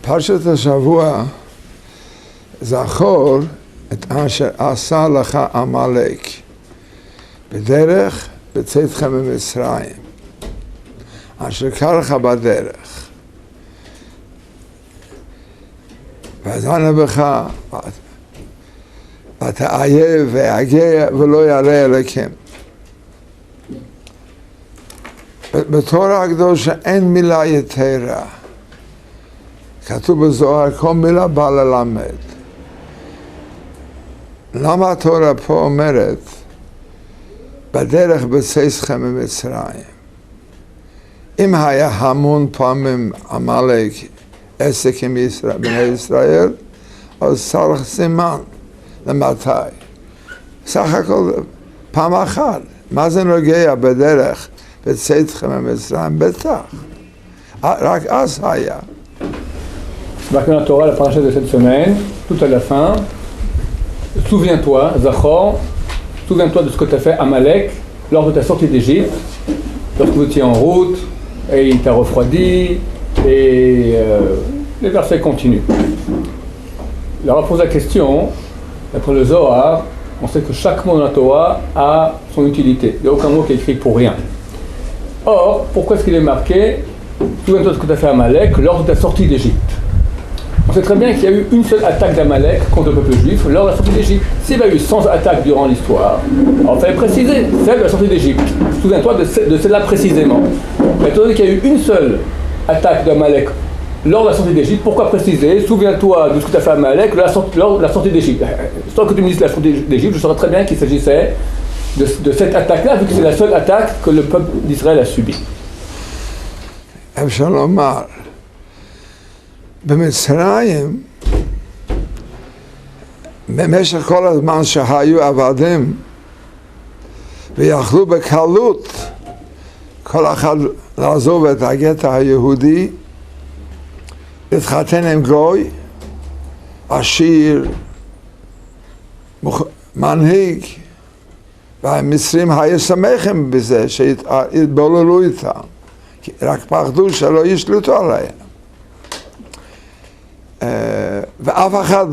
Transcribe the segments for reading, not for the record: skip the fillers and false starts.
פרשת השבוע זכור את אשר עשה לך עמלק בדרך בצאתכם ממצרים, אשר קרה לך בדרך. ואזנה בך ותאייב ויגע ולא ירא אליכם. בתורה הקדושה אין מילה יתרה. כתוב בזוהר, כל מילה באה ללמד. למה התורה פה אומרת בדרך בצאתכם ממצרים? אם היה המון פעמים עמלק עסק עם בני ישראל, אז צריך סימן למתי. סך הכל פעם אחת. מה זה נוגע בדרך בצאתכם ממצרים? בטח. רק אז היה. Marqué dans la Torah, la paracha de cette semaine, tout à la fin, souviens-toi, Zachor, souviens-toi de ce que tu as fait à Amalek lors de ta sortie d'Égypte, lorsque vous étiez en route, et il t'a refroidi, et les versets continuent. Alors on pose la question, d'après le Zohar, on sait que chaque mot dans la Torah a son utilité, il n'y a aucun mot qui est écrit pour rien. Or, pourquoi est-ce qu'il est marqué, souviens-toi de ce que tu as fait à Amalek lors de ta sortie d'Égypte? On sait très bien qu'il y a eu une seule attaque d'Amalek contre le peuple juif lors de la sortie d'Égypte. S'il y avait eu 100 attaques durant l'histoire, alors il fallait préciser celle de la sortie d'Égypte. Souviens-toi de celle-là précisément. Mais étant donné qu'il y a eu une seule attaque d'Amalek lors de la sortie d'Égypte, pourquoi préciser? Souviens-toi de ce que tu as fait à Amalek lors de la sortie d'Égypte. Sans que tu me dises la sortie d'Égypte, je saurais très bien qu'il s'agissait de cette attaque-là, vu que c'est la seule attaque que le peuple d'Israël a subie. במצרים, במשך כל הזמן שהיו עבדים ויכלו בקלות כל אחד לעזוב את הגט היהודי, להתחתן עם גוי, עשיר, מנהיג, והמצרים היו שמחים בזה שהתבוללו איתם, רק פחדו שלא ישלטו עליהם. ואף אחד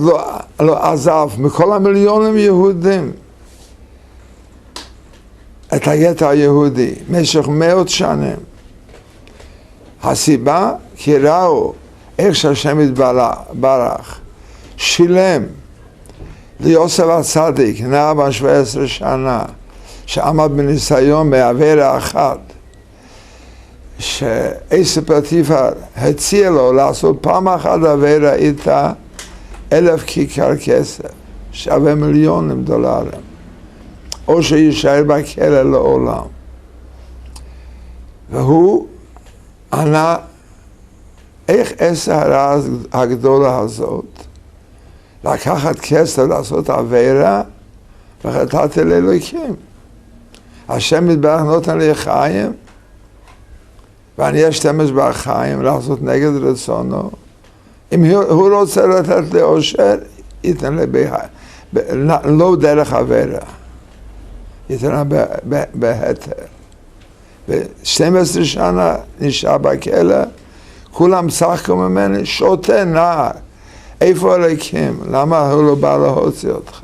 לא עזב מכל המיליונים יהודים את הגט היהודי במשך מאות שנים. הסיבה כי ראו איך שהשם יתברך שילם ליוסף הצדיק, נער בן 17 שנה, שעמד בניסיון בעבירה אחת, שעשו פטיפר הציע לו לעשות פעם אחת עבירה איתה 1,000 כיכר כסף, שווה מיליונים דולרים, או שישאר בכלא לעולם. והוא ענה, איך עשה הרע הגדולה הזאת לקחת כסף לעשות עבירה וחטאתי לאלוקים? השם יתברך נותן לי חיים ואני אשתמש בחיים לעשות נגד רצונו. אם הוא רוצה לתת לי אושר, ייתן לי לא דרך עבירה, ייתן לי בהתר. ו12 שנה נשאר בכלא, כולם צחקו ממני, שוטה נער, איפה אלוקים? למה הוא לא בא להוציא אותך?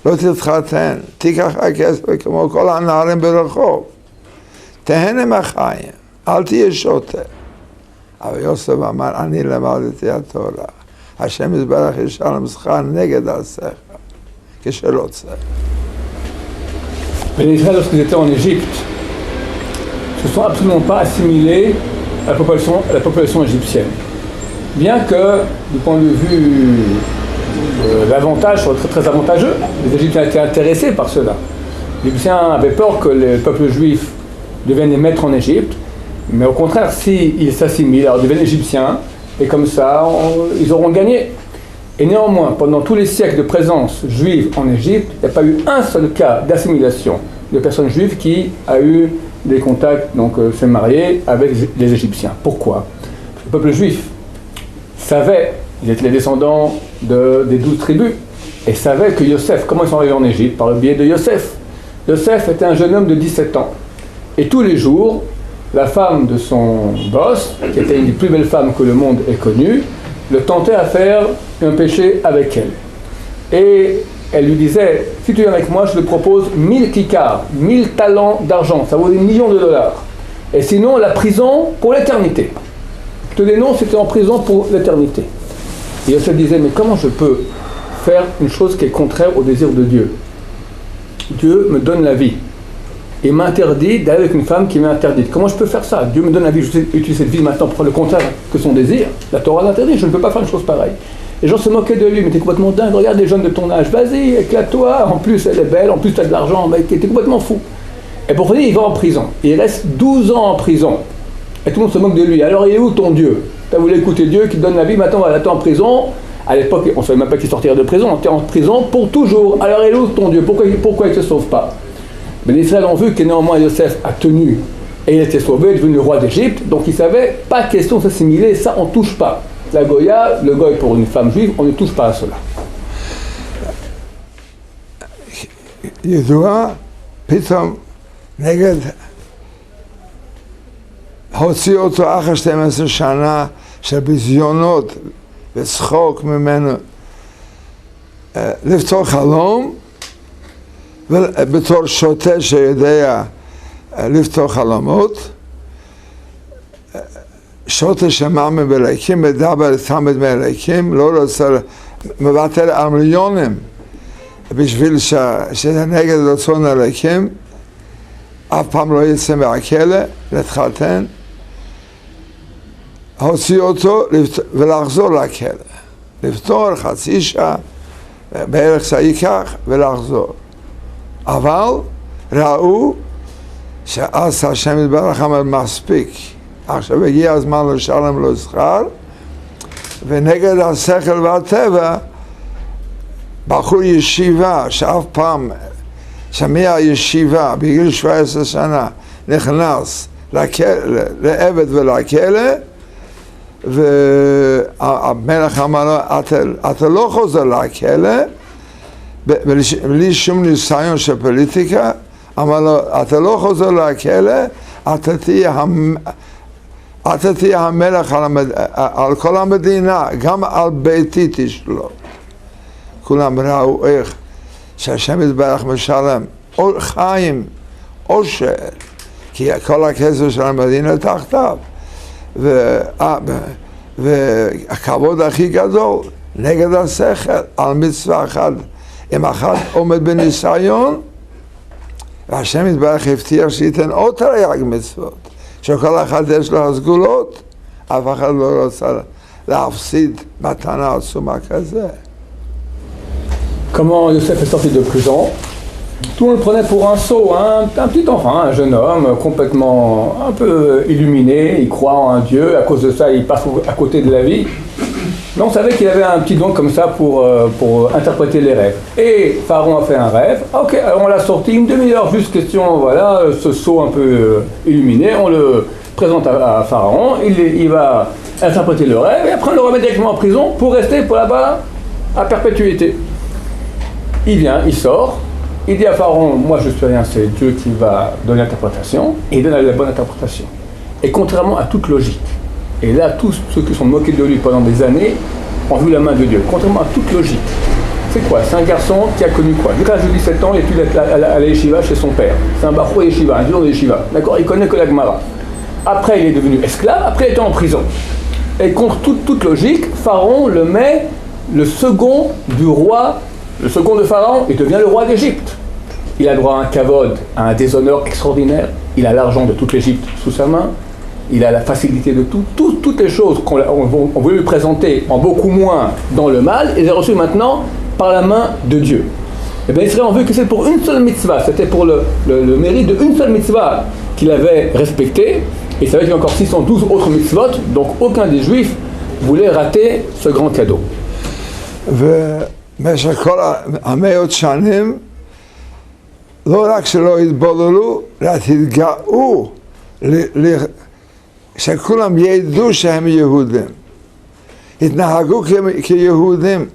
לא תתחתן, תיקח הכסף כמו כל הנערים ברחוב, תהנה מהחיים. אל תהיה שוטה. אבל יוסף אמר, אני למדתי התורה. השם יתברך ישלם שכר נגד עשיך, כשלא צריך. Les Israéliens, lorsqu'ils étaient en Égypte, ne se sont absolument pas assimilés à la population égyptienne. Bien que, du point de vue l'avantage soit très, très avantageux, les Égyptiens étaient intéressés par cela. Les Égyptiens avaient peur que le peuple juif devienne les maîtres en Égypte, mais au contraire, s'ils s'assimilent, alors ils deviennent égyptiens, et comme ça, ils auront gagné. Et néanmoins, pendant tous les siècles de présence juive en Égypte, il n'y a pas eu un seul cas d'assimilation de personnes juives qui a eu des contacts, donc s'est marié avec les Égyptiens. Pourquoi? Parce que le peuple juif savait, ils étaient les descendants des 12 tribus, et savait que Yosef, comment ils sont arrivés en Égypte? Par le biais de Yosef. Yosef était un jeune homme de 17 ans. Et tous les jours, la femme de son boss, qui était une des plus belles femmes que le monde ait connues, le tentait à faire un péché avec elle. Et elle lui disait, si tu viens avec moi, je te propose 1000 kikars, 1000 talents d'argent, ça vaut des millions de dollars. Et sinon, la prison pour l'éternité. Je te dénonce, c'était en prison pour l'éternité. Et Yosef disait, mais comment je peux faire une chose qui est contraire au désir de Dieu? Dieu me donne la vie. Et m'interdit d'aller avec une femme qui m'est interdite. Comment je peux faire ça? Dieu me donne la vie, je vais utiliser cette vie maintenant pour faire le contraire que son désir. La Torah l'interdit, je ne peux pas faire une chose pareille. Les gens se moquaient de lui, mais t'es complètement dingue, regarde les jeunes de ton âge, vas-y, éclate-toi, en plus elle est belle, en plus t'as de l'argent, mais t'es complètement fou. Et pour finir, il va en prison. Il reste 12 ans en prison. Et tout le monde se moque de lui. Alors il est où ton Dieu? T'as voulu écouter Dieu qui te donne la vie, maintenant voilà, t'es en prison. À l'époque, on ne savait même pas qu'il sortirait de prison, on était en prison pour toujours. Alors il est où ton Dieu? Pourquoi il ne se sauve pas? Mais les Israéliens ont vu que néanmoins Yosef a tenu et il était sauvé, il est devenu le roi d'Égypte, donc ils savaient, pas question de s'assimiler, ça on ne touche pas. La Goya, le goy pour une femme juive, on ne touche pas à cela. ידוע, פתאום נגד הוציא אותו אחרי 12 שנה של ביזיונות וצחוק ממנו לפתור חלום בתור שוטה שיודע לפתור חלומות, שוטה שמאמין באלוקים, מדבר תמיד מאלוקים, לא רוצה מוותר על מיליונים בשביל שזה נגד רצון אלוקים, אף פעם לא יצא מהכלא להתחתן, הוציא אותו ולחזור לכלא, לפתור חצי שעה, בערך זה ייקח ולחזור. אבל ראו שאז השם יתברך אמר מספיק, עכשיו הגיע הזמן לשלם לו שכר, ונגד השכל והטבע בחור ישיבה שאף פעם שמהישיבה בגיל 17 שנה נכנס לעבד ולכלא, והמלך אמר לו, אתה לא חוזר לכלא, בלי שום ניסיון של פוליטיקה, אמר לו, אתה לא חוזר לכלא, אתה תהיה המלך על כל המדינה, גם על ביתי תשלוט. כולם ראו איך שהשם יתברך משלם חיים, עושר, כי כל הכסף של המדינה תחתיו, והכבוד הכי גדול נגד השכל על מצווה אחת, אם אחד עומד בניסיון, והשם יתברך הבטיח שייתן עוד תרי"ג מצוות, שכל אחד יש לו הסגולות, אף אחד לא רוצה להפסיד מתנה עצומה כזה. Comment Yosef est sorti de prison? Tout le monde le prenait pour un sot, un petit enfant, un jeune homme complètement un peu illuminé, il croit en un Dieu, à cause de ça il passe à côté de la vie. Mais on savait qu'il avait un petit don comme ça pour interpréter les rêves. Et Pharaon a fait un rêve, ok, alors on l'a sorti une demi-heure, juste question, voilà, ce sot un peu illuminé, on le présente à Pharaon, il va interpréter le rêve, et après on le remet directement en prison pour rester pour là-bas à perpétuité. Il vient, il sort, il dit à Pharaon, moi je suis rien, c'est Dieu qui va donner l'interprétation, et il donne la bonne interprétation. Et contrairement à toute logique, et là tous ceux qui sont moqués de lui pendant des années ont vu la main de Dieu, contrairement à toute logique. C'est quoi? C'est un garçon qui a connu quoi? Jusqu'à l'âge de 17 ans, il étudie à la yeshiva chez son père. C'est un bachou yeshiva, un dur de yeshiva, d'accord? Il connaît que la Gemara. Après il est devenu esclave, après il était en prison. Et contre toute logique, Pharaon le met le second du roi. Le second de Pharaon, il devient le roi d'Égypte. Il a droit à un kavod, à un déshonneur extraordinaire. Il a l'argent de toute l'Égypte sous sa main. Il a la facilité de toutes les choses qu'on voulait lui présenter en beaucoup moins dans le mal, il les a reçues maintenant par la main de Dieu. Et bien Israël a vu que c'est pour une seule mitzvah, c'était pour le mérite d'une seule mitzvah qu'il avait respecté. Et il savait qu'il y avait encore 612 autres mitzvot, donc aucun des Juifs voulait rater ce grand cadeau. במשך כל המאות שנים לא רק שלא התבוללו, רק התגאו שכולם ידעו שהם יהודים, התנהגו כיהודים.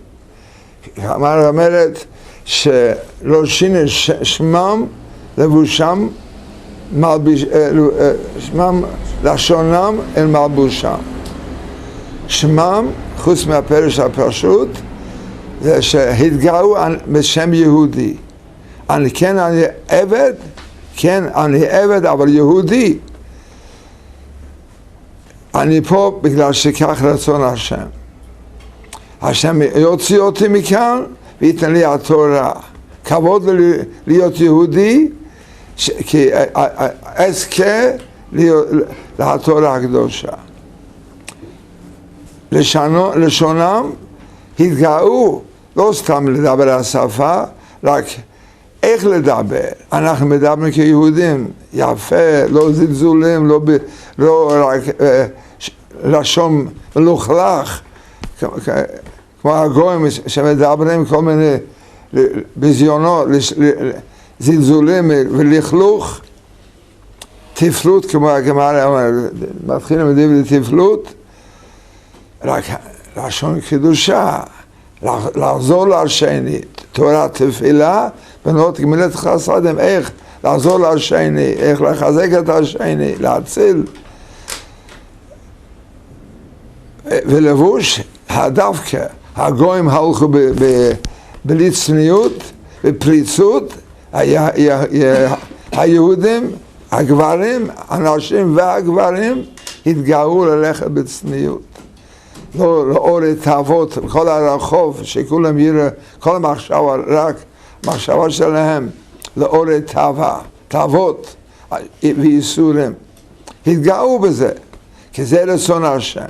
אומרת שלא שינו שמם לבושם, שמם לשונם אל מלבושם. שמם, חוץ מהפרש הפשוט, זה שהתגאו בשם יהודי. אני עבד, כן, אני עבד, אבל יהודי. אני פה בגלל שכך רצון השם. השם יוציא אותי מכאן וייתן לי התורה. כבוד להיות יהודי, כי אזכה לתורה הקדושה. לשונם התגאו, לא סתם לדבר השפה, רק איך לדבר. אנחנו מדברים כיהודים, יפה, לא זלזולים, לא רק לשון מלוכלך, כמו הגויים שמדברים כל מיני ביזיונות, זלזולים ולכלוך, תפלות, כמו הגמרא מתחילים לדבר תפלות, רק לשון קדושה, לעזור לשני, תורת תפילה, בנות גמילת חסדים, איך לעזור לשני, איך לחזק את השני, להציל. ולבוש, דווקא הגויים הלכו בלי צניעות, בפריצות, היהודים, הגברים, הנשים והגברים, התגאו ללכת בצניעות. לא לאור תאוות, כל הרחוב, שכולם יראו, כל המחשבה, רק מחשבה שלהם, לאור תאוות וייסורים. התגאו בזה, כי זה רצון השם.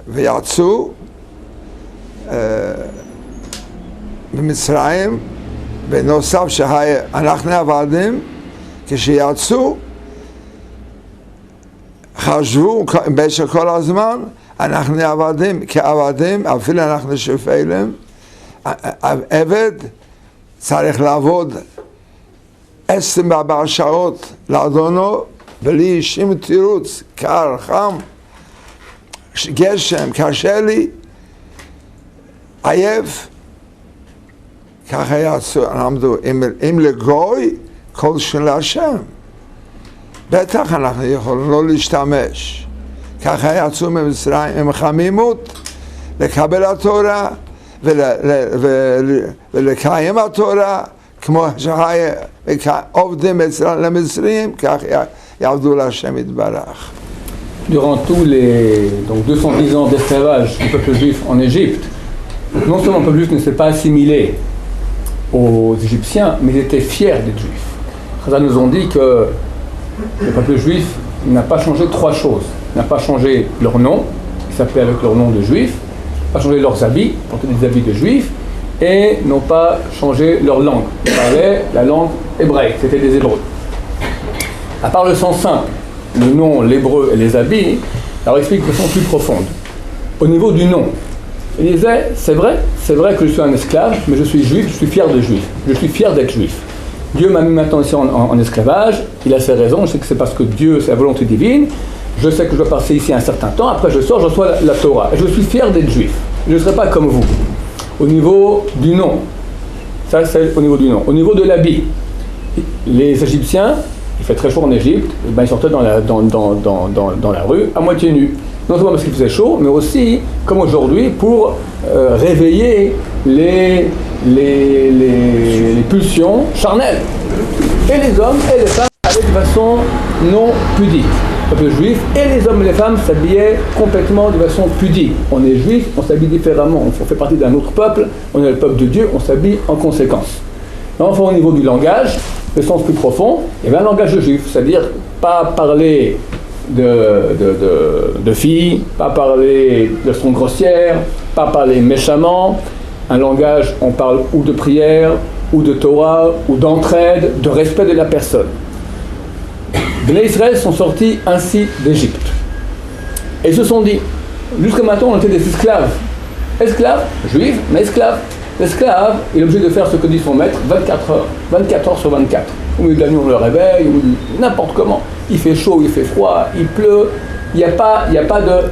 ויצאו במצרים, בנוסף שאנחנו עבדים, כשיצאו, חשבו במשך כל הזמן, אנחנו עבדים כעבדים, אפילו אנחנו שפלים, עבד צריך לעבוד 24 שעות לאדונו, בלי שום תירוץ, קר, חם, גשם, קשה לי, עייף, ככה יצאו, למדו, אם לגוי, כל של השם. בטח אנחנו יכולים לא להשתמש. ככה יצאו ממצרים עם חמימות, לקבל התורה ולקיים התורה, כמו שעובדים למצרים, כך יעבדו להשם יתברך. Durant tous les 210 ans d'esclavage du peuple juif en Égypte, non seulement le peuple juif ne s'est pas assimilé aux Égyptiens, mais ils étaient fiers d'être juifs. Chazal nous ont dit que le peuple juif n'a pas changé trois choses. Il n'a pas changé leur nom, ils s'appelaient avec leur nom de juifs, pas changé leurs habits, portaient des habits de juifs, et n'ont pas changé leur langue. Ils parlaient la langue hébraïque, c'était des Hébreux. À part le sens simple, le nom, l'hébreu et les habits, alors explique de façon plus profonde. Au niveau du nom, il disait, c'est vrai que je suis un esclave, mais je suis juif, je suis fier de juif, je suis fier d'être juif. Dieu m'a mis maintenant ici en esclavage, il a ses raisons, je sais que c'est parce que Dieu, c'est la volonté divine, je sais que je dois passer ici un certain temps, après je sors, je reçois la Torah, et je suis fier d'être juif, je ne serai pas comme vous. Au niveau du nom, ça c'est au niveau du nom. Au niveau de l'habit, les Égyptiens, il fait très chaud en Égypte, et ben ils sortaient dans la rue à moitié nus. Non seulement parce qu'il faisait chaud, mais aussi, comme aujourd'hui, pour réveiller les pulsions charnelles. Et les hommes et les femmes allaient de façon non pudique. Le peuple juif et les hommes et les femmes s'habillaient complètement de façon pudique. On est juif, on s'habille différemment, on fait partie d'un autre peuple, on est le peuple de Dieu, on s'habille en conséquence. Enfin, au niveau du langage, le sens plus profond, il y avait un langage juif, c'est-à-dire pas parler de filles, pas parler de son grossière, pas parler méchamment, un langage, on parle ou de prière, ou de Torah, ou d'entraide, de respect de la personne. Les Israël sont sortis ainsi d'Égypte. Et ils se sont dit, jusqu'à maintenant on était des esclaves. Esclaves, juifs, mais esclaves. L'esclave, il est obligé de faire ce que dit son maître 24 heures sur 24. Au milieu de la nuit on le réveille, ou n'importe comment. Il fait chaud, il fait froid, il pleut, il n'y a pas de...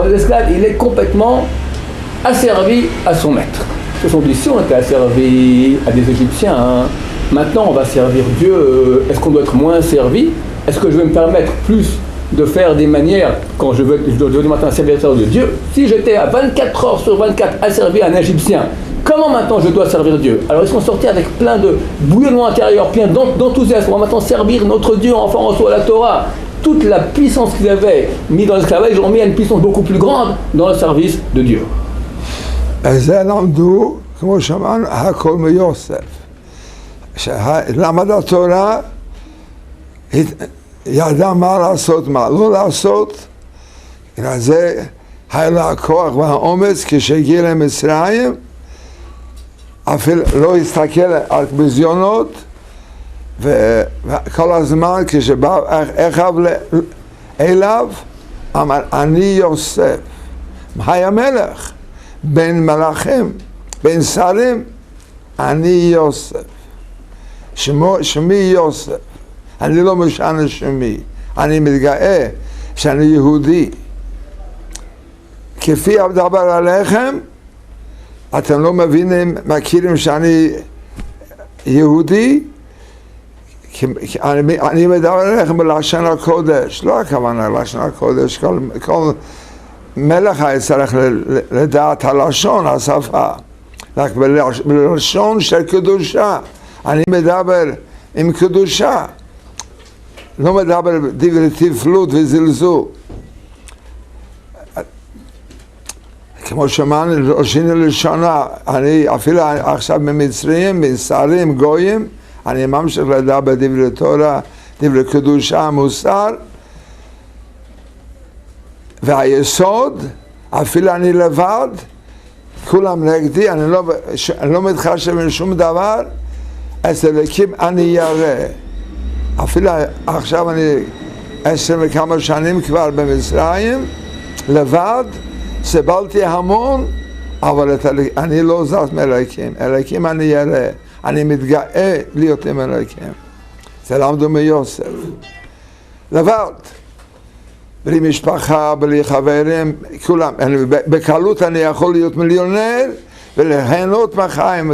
L'esclave, il est complètement asservi à son maître. Ils se sont dit, si on était asservi à des Égyptiens, hein, maintenant on va servir Dieu, est-ce qu'on doit être moins servi? Est-ce que je vais me permettre plus de faire des manières, quand je dois devenir maintenant un serviteur de Dieu, si j'étais à 24 heures sur 24 à servir un Égyptien, comment maintenant je dois servir Dieu? Alors ils sont sortis avec plein de bouillonnement intérieur, plein d'enthousiasme. On va maintenant servir notre Dieu en reçoit la Torah. Toute la puissance qu'ils avaient mis dans l'esclavage, ils l'ont mis à une puissance beaucoup plus grande dans le service de Dieu. זה למדו, כמו שאמרנו, הכל מיוסף. למד התורה, ידע מה לעשות, מה לא לעשות. זה היה לו הכוח והאומץ כשהגיע למצרים, אפילו לא הסתכל על ביזיונות, וכל הזמן כשבא אחיו אליו, אמר, אני יוסף, היה מלך. בין מלאכים, בין שרים, אני יוסף. שמי יוסף. אני לא משנה שמי. אני מתגאה שאני יהודי. כפי אדבר עליכם, אתם לא מבינים, מכירים שאני יהודי? אני מדבר עליכם בלשון הקודש. לא הכוונה ללשון הקודש, כל מלך היה צריך לדעת הלשון, השפה, רק בלשון של קדושה. אני מדבר עם קדושה, לא מדבר דברי תפלות וזלזול. כמו שאמרנו, ראשינו לשונה, אני אפילו עכשיו במצרים, משרים, גויים, אני ממשיך לדבר דברי תורה, דברי קדושה, מוסר, והיסוד, אפילו אני לבד, כולם נגדי, אני לא מתחשב בשום דבר, אז אלוקים אני ירא. אפילו עכשיו אני 10 וכמה שנים כבר במצרים, לבד, סבלתי המון, אבל אני לא זז מאלוקים, אלוקים אני ירא, אני מתגאה להיות עם אלוקים. זה למדו מיוסף. לבד. בלי משפחה, בלי חברים, כולם. בקלות אני יכול להיות מיליונר וליהנות מהחיים,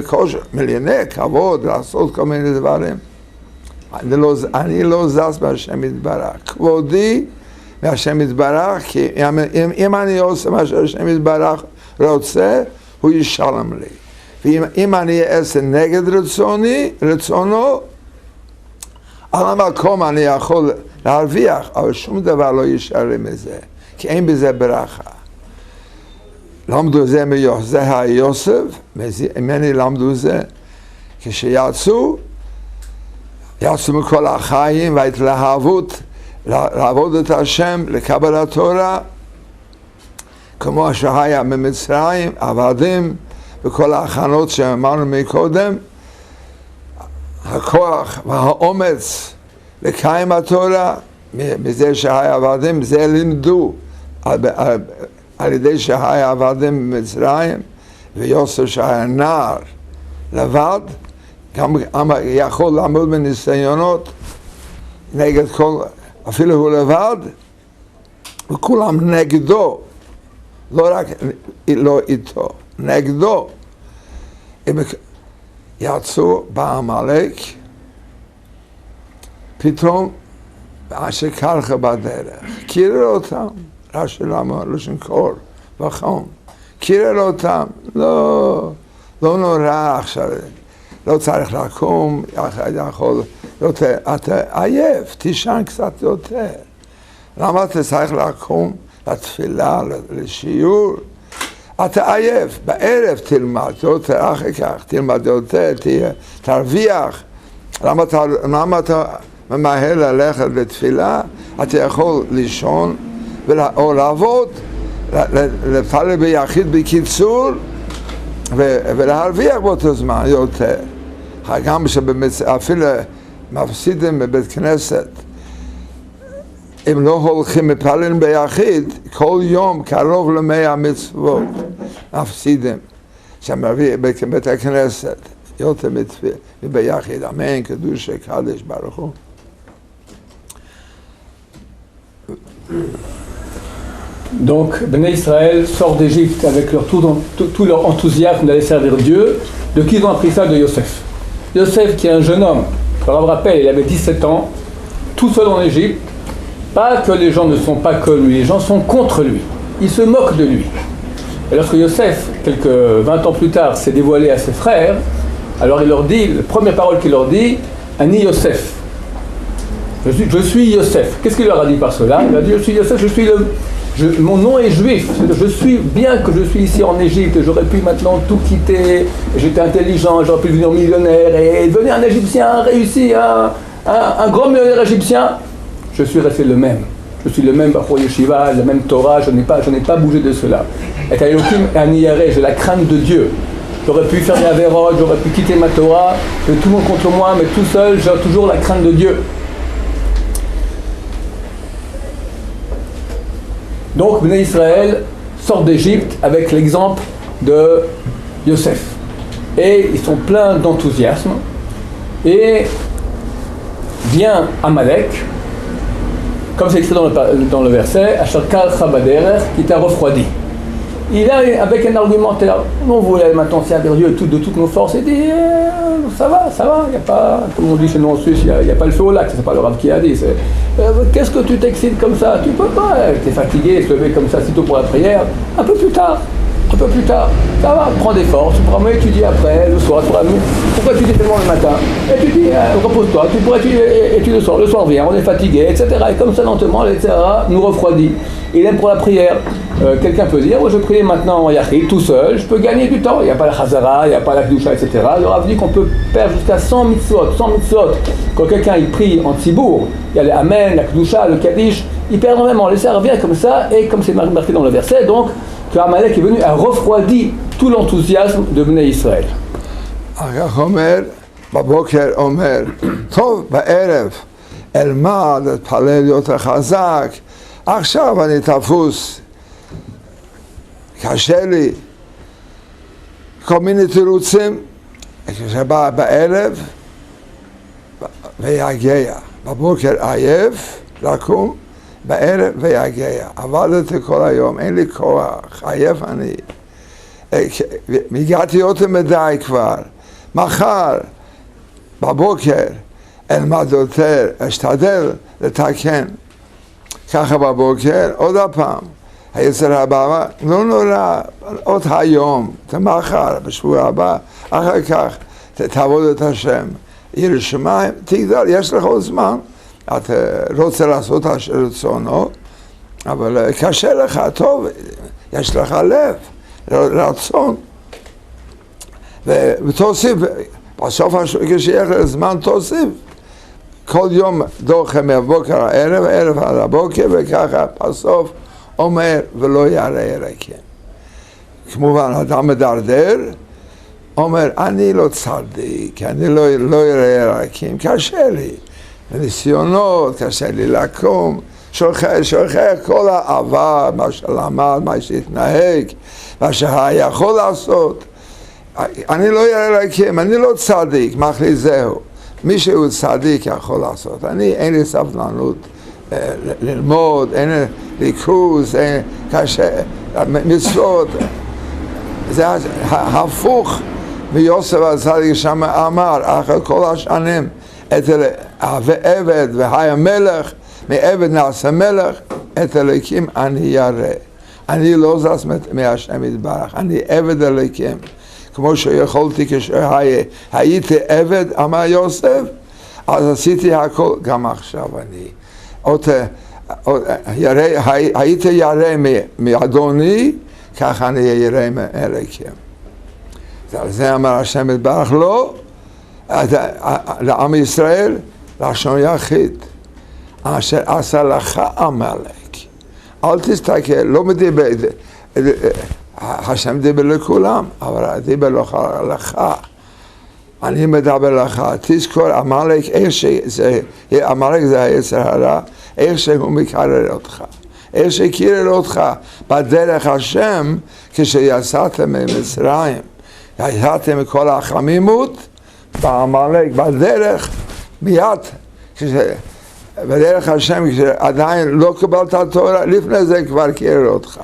מיליונר, כבוד, לעשות כל מיני דברים. אני לא זז מהשם יתברך. כבודי מהשם יתברך, כי אם אני עושה מה שהשם יתברך רוצה, הוא ישלם לי. ואם אני אעשה נגד רצונו, על המקום אני יכול להרוויח, אבל שום דבר לא יישאר לי מזה, כי אין בזה ברכה. למדו זה מיוסף, זה היוסף, ממני למדו זה, כשיצאו, יצאו מכל החיים וההתלהבות, לעבוד את השם, לקבל התורה, כמו שהיה במצרים, עבדים, וכל ההכנות שאמרנו מקודם, הכוח והאומץ לקיים התורה, מזה שהיה עבדים, זה לימדו על ידי שהיה עבדים במצרים, ויוסף שהיה נער לבד, גם יכול לעמוד בניסיונות נגד כל, אפילו הוא לבד, וכולם נגדו, לא רק לא איתו, נגדו. יצאו בעמלק, פתאום אשר קרחה בדרך, קירר אותם, רש"י למה לשון קור וחום, קירר אותם, לא נורא עכשיו, לא צריך לקום, יכול יותר, אתה עייף, תישן קצת יותר. למה אתה צריך לקום לתפילה, לשיעור? אתה עייף, בערב תלמד, יותר אחר כך, תלמד יותר, תרוויח. למה אתה ממהר ללכת לתפילה? אתה יכול לישון או לעבוד, לפעול ביחיד בקיצור, ולהרוויח באותו זמן יותר. גם שאפילו מפסידים בבית כנסת, אם לא הולכים מפעלים ביחיד, כל יום קרוב ל100 מצוות מפסידים. שמביא בבית הכנסת, יותר ביחיד, אמן, קדוש, קדש, ברוך הוא. Donc, Bnei Israël sort d'Égypte avec tout leur enthousiasme d'aller servir Dieu. De qui ils ont appris ça? De Yosef. Yosef, qui est un jeune homme, je me rappelle, il avait 17 ans, tout seul en Égypte. Pas que les gens ne sont pas comme lui, les gens sont contre lui. Ils se moquent de lui. Et lorsque Yosef, quelques 20 ans plus tard, s'est dévoilé à ses frères, alors il leur dit, la première parole qu'il leur dit, Ani Yosef. Je suis Yosef. Qu'est-ce qu'il leur a dit par cela? Il a dit, je suis Yosef, mon nom est juif. Je suis, bien que je suis ici en Égypte, j'aurais pu maintenant tout quitter, j'étais intelligent, j'aurais pu devenir millionnaire et devenir un Égyptien réussi, un grand millionnaire égyptien. Je suis resté le même. Je suis le même Bachor Yeshiva, la même Torah, je n'ai pas bougé de cela. Et Elohim Ani Yareh, j'ai la crainte de Dieu. J'aurais pu faire des avérotes, j'aurais pu quitter ma Torah, tout le monde contre moi, mais tout seul, j'ai toujours la crainte de Dieu. Donc, Bnei Israël sort d'Égypte avec l'exemple de Yosef. Et ils sont pleins d'enthousiasme. Et vient Amalek, comme c'est écrit dans le verset, Ashar Chabaderer, qui t'a refroidi. Il est avec un argumentaire. On voulait maintenant servir Dieu de toutes nos forces et dit ça va, il n'y a pas, comme on dit chez nous en Suisse, il n'y a pas le feu au lac, c'est pas le Rav qui a dit. Qu'est-ce que tu t'excites comme ça? Tu peux pas, tu es fatigué, se lever comme ça sitôt pour la prière. Un peu plus tard, ça va, prends des forces, tu pourras étudier après, le soir, pourquoi étudier tellement le matin? Étudie, repose-toi, tu pourras étudier le soir vient, on est fatigué, etc. Et comme ça lentement, etc., nous refroidit. Il aime pour la prière. Quelqu'un peut dire, je prie maintenant en Yachid, tout seul, je peux gagner du temps, il n'y a pas la Chazara, il n'y a pas la Kedusha, etc. Le Rav dit qu'on peut perdre jusqu'à 100 mitzvot. Quand quelqu'un il prie en Tzibour, il y a le Amen, la Kedusha, le Kaddish, il perd énormément, le cerf revient comme ça, et comme c'est marqué dans le verset, donc, que Amalek est venu à refroidi tout l'enthousiasme de Bnei Israël. Omer, בבוקר אומר, טוב, בערב אלמד, אתפלל יותר חזק, עכשיו אני תפוס, קשה לי, כל מיני תירוצים, כשבא בערב ויגיע, בבוקר עייף, לקום, בערב ויגיע, עבדתי כל היום, אין לי כוח, עייף אני, הגעתי יותר מדי כבר, מחר, בבוקר, אלמד יותר, אשתדל לתקן, ככה בבוקר, עוד הפעם, היצר הבא, לא נורא, עוד היום, מחר, בשבוע הבא, אחר כך, תעבוד את השם, ירא שמיים, תגדל, יש לך עוד זמן, אתה רוצה לעשות רצונו, אבל קשה לך, טוב, יש לך לב, רצון, ותוסיף, בסוף כשיהיה לך זמן תוסיף, כל יום דוחה מהבוקר הערב, הערב עד הבוקר, וככה בסוף אומר ולא ירא ירקים. כמובן, אדם מדרדר, אומר, אני לא צדיק, אני לא ירא ירקים, קשה לי. בניסיונות, קשה לי לקום, שוכח כל העבר, מה שלמד, מה שהתנהג, מה שהיה יכול לעשות. אני לא ירא ירקים, אני לא צדיק, מחליט זהו. מי שהוא צדיק יכול לעשות. אין לי סבלנות ללמוד, אין לי ריכוז, אין קשה, מצוות. זה הפוך מיוסף הצדיק שם אמר, אחרי כל השנים, עבד והיה מלך, מעבד נעשה מלך, את אלוקים אני ירא. אני לא זז מהשם יתברך, אני עבד אלוקים. כמו שיכולתי כשהייתי עבד, אמר יוסף, אז עשיתי הכל, גם עכשיו אני. הייתי ירא מאדוני, ככה אני ירא מאלוקים. על זה אמר השם יתברך, לא, לעם ישראל, לשון יחיד, אשר עשה לך עמלק. אל תסתכל, לא מדיבר, השם דיבר לכולם, אבל דיבר לך. אני מדבר לך, תזכור, עמלק, עמלק זה היצר הרע, איך שהוא מקרר אותך. איך שקירר אותך בדרך השם, כשיצאתם ממצרים. יצאתם מכל החמימות, בעמלק, בדרך, מיד, בדרך השם, כשעדיין לא קיבלת התורה, לפני זה כבר קירר אותך.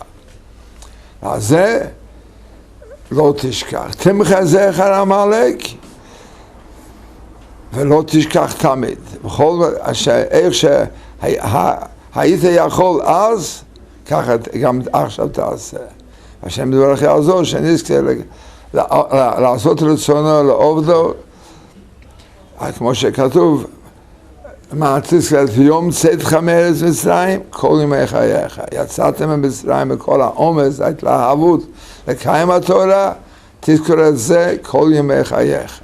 אז זה לא תשכח. תמחה זכר עמלק, ולא תשכח תמיד. בכל איך היית יכול אז, ככה גם עכשיו תעשה. השם דברך יעזור, שנזכה לעשות רצונו לעובדו, כמו שכתוב, תזכור יום צאתך מארץ מצרים, כל ימי חייך. יצאתם ממצרים בכל העומס, ההתלהבות, לקיים התורה, תזכור את זה כל ימי חייך.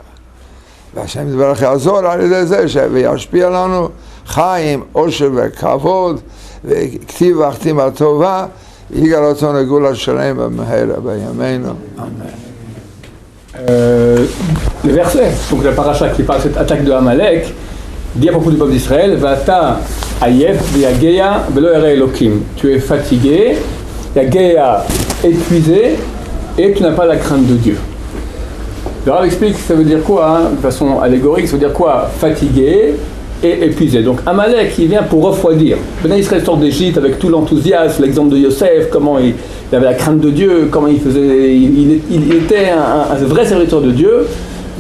והשם יתברך יעזור על ידי זה, וישפיע לנו חיים, עושר וכבוד, וכתיב והחתימה טובה, ויגאל אותנו גאולה שלם במהרה בימינו. Amen. Le verset, donc la paracha qui parle de cette attaque de Amalek, dit à propos du peuple d'Israël, Vata ayef v'yagea v'lo yare Elokim. Tu es fatigué, yagea épuisé, et tu n'as pas la crainte de Dieu. Le Rav explique ça veut dire quoi, de façon allégorique, ça veut dire quoi? Fatigué et épuisé. Donc Amalek, il vient pour refroidir. Ben Israël sort d'Égypte avec tout l'enthousiasme, l'exemple de Yosef, comment il avait la crainte de Dieu, comment il faisait, il était un vrai serviteur de Dieu.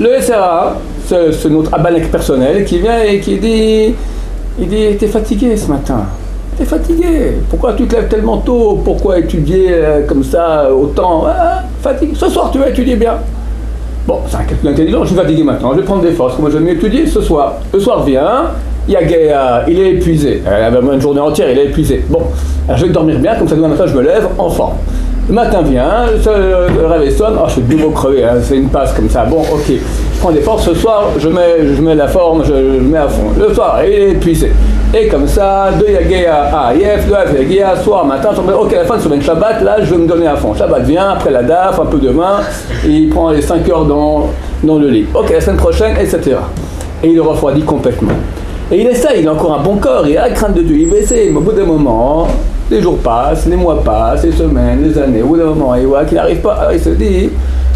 Le SRA, ce notre Amalek personnel, qui vient et qui dit, t'es fatigué ce matin. T'es fatigué. Pourquoi tu te lèves tellement tôt? Pourquoi étudier comme ça autant? Fatigué. Ce soir tu vas étudier bien. Bon, c'est un calcul intelligent, je suis fatigué maintenant, je vais prendre des forces, moi je vais mieux étudier ce soir. Le soir vient, Yagea, il est épuisé, il avait une journée entière, il est épuisé. Bon, alors je vais dormir bien, comme ça demain matin je me lève en forme. Le matin vient, le réveil sonne, je suis de nouveau crevé, c'est une passe comme ça, bon ok, je prends des forces, ce soir je mets la forme, je mets à fond. Le soir, il est épuisé. Et comme ça, de Yagea à Yef, de Yagea, soir, matin, ok, à la fin de semaine, Shabbat, là, je vais me donner à fond. Shabbat vient, après la DAF, un peu de vin, et il prend les 5 heures dans le lit. Ok, la semaine prochaine, etc. Et il le refroidit complètement. Et il essaye, il a encore un bon corps, il a la crainte de Dieu, il va essayer, mais au bout d'un moment, les jours passent, les mois passent, les semaines, les années, au bout d'un moment, il voit qu'il n'arrive pas, il se dit,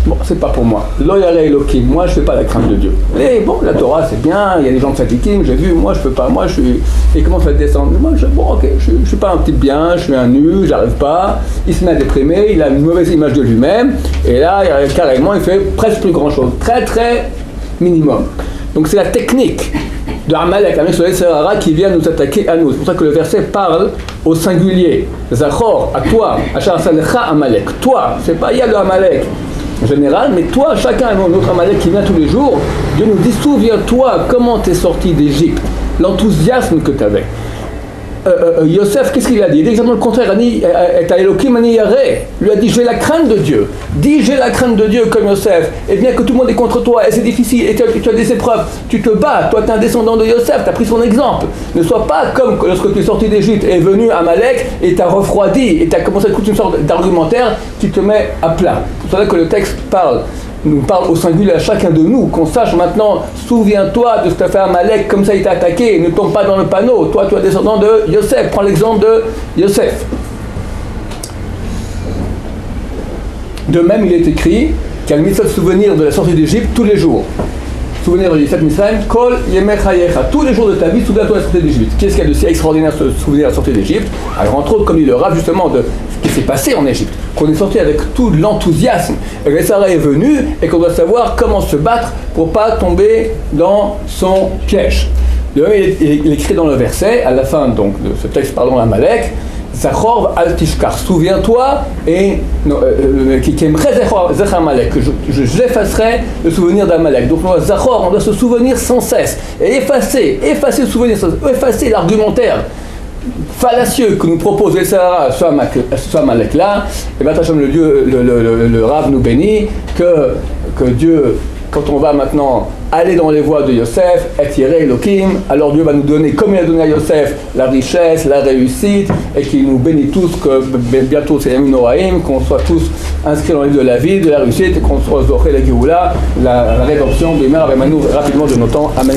bon, c'est pas pour moi. Lo yare Elokim, moi je fais pas la crainte de Dieu. Et bon, la Torah c'est bien, il y a des gens de Sadikim, j'ai vu, moi je peux pas, moi je suis. Et comment ça va descendre? Moi bon, ok, je suis pas un petit bien, je suis un nul, j'arrive pas. Il se met à déprimer, il a une mauvaise image de lui-même, et là, carrément, il fait presque plus grand chose. Très très minimum. Donc c'est la technique de Amalek, avec le Sahara qui vient nous attaquer à nous. C'est pour ça que le verset parle au singulier. Zachor, à toi, Achar Salecha Amalek. Toi, c'est pas il y a le Amalek en général, mais toi, chacun a notre Amalek qui vient tous les jours. Dieu nous dit, souviens-toi comment tu es sorti d'Égypte, l'enthousiasme que tu avais. Yosef, qu'est-ce qu'il a dit? Il dit exactement le contraire. Lui a dit, j'ai la crainte de Dieu. Dis, j'ai la crainte de Dieu comme Yosef. Et bien que tout le monde est contre toi, et c'est difficile, et tu as des épreuves, tu te bats. Toi, tu es un descendant de Yosef, tu as pris son exemple. Ne sois pas comme lorsque tu es sorti d'Égypte et est venu à Amalek, et t'as refroidi, et tu as commencé à écouter une sorte d'argumentaire, tu te mets à plat. C'est pour ça que le texte nous parle au singulier à chacun de nous, qu'on sache maintenant, souviens-toi de ce que tu as fait à Amalek, comme ça il t'a attaqué, ne tombe pas dans le panneau, toi tu es descendant de Yosef, prends l'exemple de Yosef. De même il est écrit qu'il y a le mitzvah de souvenir de la sortie d'Égypte tous les jours. Souvenir de Yosef Misraim, Kol Yemech Hayecha, tous les jours de ta vie, souviens-toi de la sortie d'Égypte. Qu'est-ce qu'il y a de si extraordinaire ce souvenir de la sortie d'Égypte? Alors entre autres, comme il le Rav justement de ce qui s'est passé en Égypte, qu'on est sorti avec tout l'enthousiasme, et que Sarah est venu, et qu'on doit savoir comment se battre pour pas tomber dans son piège. De même, il est écrit dans le verset, à la fin donc de ce texte parlant d'Amalek, Zachor al tishkar, souviens-toi, et qui aimerait Zachor Amalek, que j'effacerai le souvenir d'Amalek. Donc Zachor, on doit se souvenir sans cesse, et effacer le souvenir, effacer l'argumentaire fallacieux que nous propose le Sahara, ce Amalek-là. Et bien, le Rav nous bénit que Dieu, quand on va maintenant aller dans les voies de Yosef, et Yireh Elokim, alors Dieu va nous donner, comme il a donné à Yosef, la richesse, la réussite, et qu'il nous bénit tous, que bientôt c'est Yamim Noraim, qu'on soit tous inscrits dans le livre de la vie, de la réussite, et qu'on soit Zoché la Géoula, la rédemption, Bimar, Remanu, rapidement de nos temps. Amen.